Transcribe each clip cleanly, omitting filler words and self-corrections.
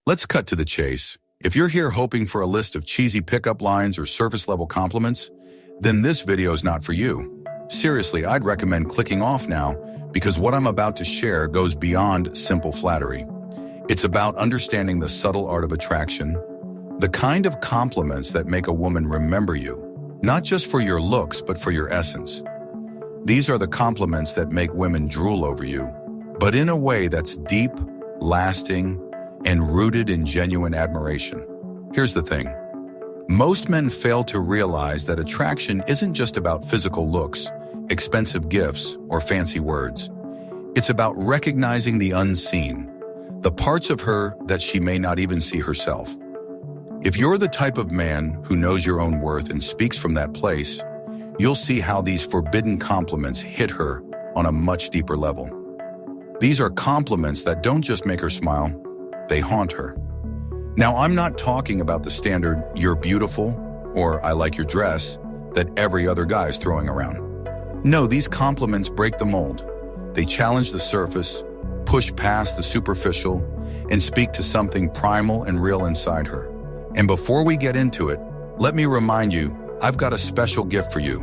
Let's cut to the chase. If you're here hoping for a list of cheesy pickup lines or surface-level compliments, then this video is not for you. Seriously, I'd recommend clicking off now because what I'm about to share goes beyond simple flattery. It's about understanding the subtle art of attraction, the kind of compliments that make a woman remember you, not just for your looks, but for your essence. These are the compliments that make women drool over you, but in a way that's deep, lasting, and rooted in genuine admiration. Here's the thing. Most men fail to realize that attraction isn't just about physical looks, expensive gifts, or fancy words. It's about recognizing the unseen, the parts of her that she may not even see herself. If you're the type of man who knows your own worth and speaks from that place, you'll see how these forbidden compliments hit her on a much deeper level. These are compliments that don't just make her smile, they haunt her. Now, I'm not talking about the standard, "you're beautiful," or "I like your dress," that every other guy is throwing around. No, these compliments break the mold. They challenge the surface, push past the superficial, and speak to something primal and real inside her. And before we get into it, let me remind you, I've got a special gift for you.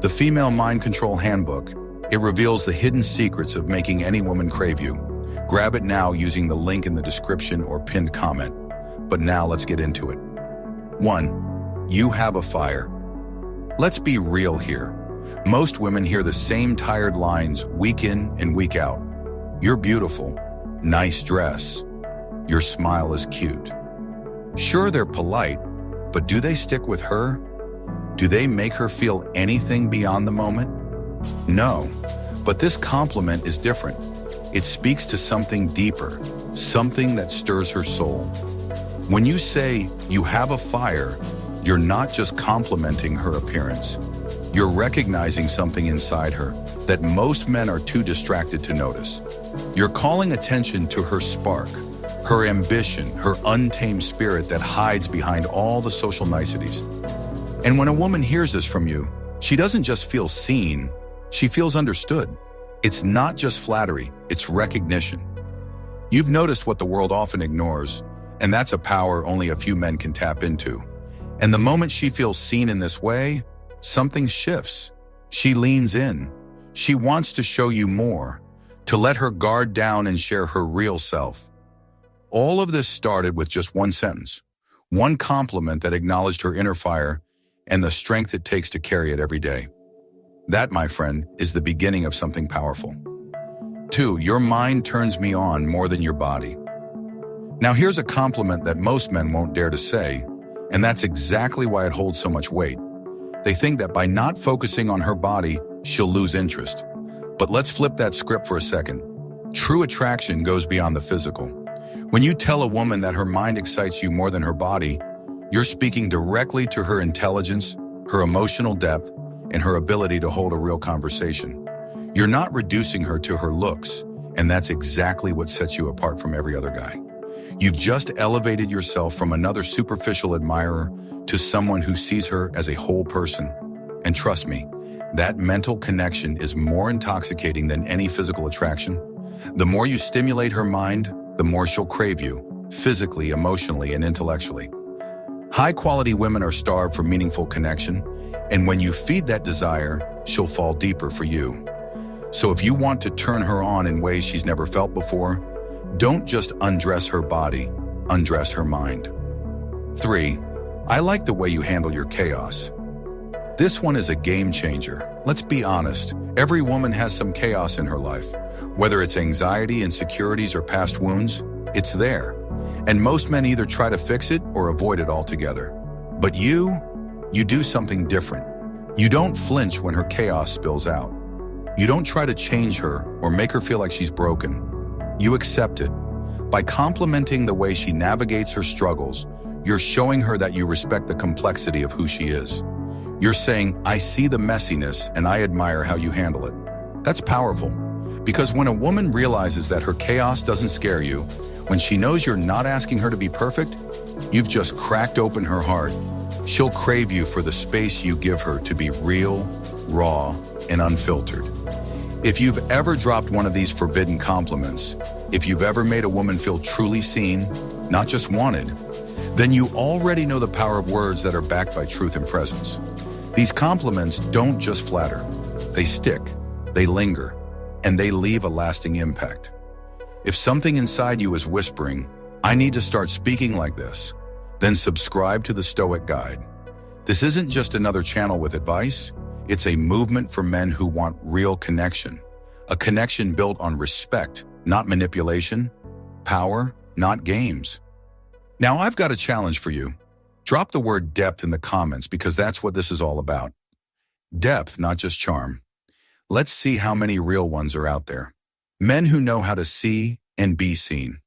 The Female Mind Control Handbook. It reveals the hidden secrets of making any woman crave you. Grab it now using the link in the description or pinned comment. But now let's get into it. 1. You have a fire. Let's be real here. Most women hear the same tired lines week in and week out. "You're beautiful. Nice dress. Your smile is cute." Sure, they're polite, but do they stick with her? Do they make her feel anything beyond the moment? No, but this compliment is different. It speaks to something deeper, something that stirs her soul. When you say you have a fire, you're not just complimenting her appearance. You're recognizing something inside her that most men are too distracted to notice. You're calling attention to her spark, her ambition, her untamed spirit that hides behind all the social niceties. And when a woman hears this from you, she doesn't just feel seen, she feels understood. It's not just flattery, it's recognition. You've noticed what the world often ignores, and that's a power only a few men can tap into. And the moment she feels seen in this way, something shifts. She leans in. She wants to show you more, to let her guard down and share her real self. All of this started with just one sentence, one compliment that acknowledged her inner fire and the strength it takes to carry it every day. That, my friend, is the beginning of something powerful. 2. Your mind turns me on more than your body. Now here's a compliment that most men won't dare to say, and that's exactly why it holds so much weight. They think that by not focusing on her body, she'll lose interest. But let's flip that script for a second. True attraction goes beyond the physical. When you tell a woman that her mind excites you more than her body, you're speaking directly to her intelligence, her emotional depth, and her ability to hold a real conversation. You're not reducing her to her looks, and that's exactly what sets you apart from every other guy. You've just elevated yourself from another superficial admirer to someone who sees her as a whole person. And trust me, that mental connection is more intoxicating than any physical attraction. The more you stimulate her mind, the more she'll crave you, physically, emotionally, and intellectually. High-quality women are starved for meaningful connection, and when you feed that desire, she'll fall deeper for you. So if you want to turn her on in ways she's never felt before, don't just undress her body, undress her mind. 3. I like the way you handle your chaos. This one is a game changer. Let's be honest, every woman has some chaos in her life. Whether it's anxiety, insecurities, or past wounds, it's there. And most men either try to fix it or avoid it altogether. But you do something different. You don't flinch when her chaos spills out. You don't try to change her or make her feel like she's broken. You accept it. By complimenting the way she navigates her struggles, you're showing her that you respect the complexity of who she is. You're saying, "I see the messiness and I admire how you handle it." That's powerful. Because when a woman realizes that her chaos doesn't scare you, when she knows you're not asking her to be perfect, you've just cracked open her heart. She'll crave you for the space you give her to be real, raw, and unfiltered. If you've ever dropped one of these forbidden compliments, if you've ever made a woman feel truly seen, not just wanted, then you already know the power of words that are backed by truth and presence. These compliments don't just flatter. They stick, they linger, and they leave a lasting impact. If something inside you is whispering, "I need to start speaking like this," then subscribe to the Stoic Guide. This isn't just another channel with advice. It's a movement for men who want real connection. A connection built on respect, not manipulation. Power, not games. Now I've got a challenge for you. Drop the word depth in the comments because that's what this is all about. Depth, not just charm. Let's see how many real ones are out there. Men who know how to see and be seen.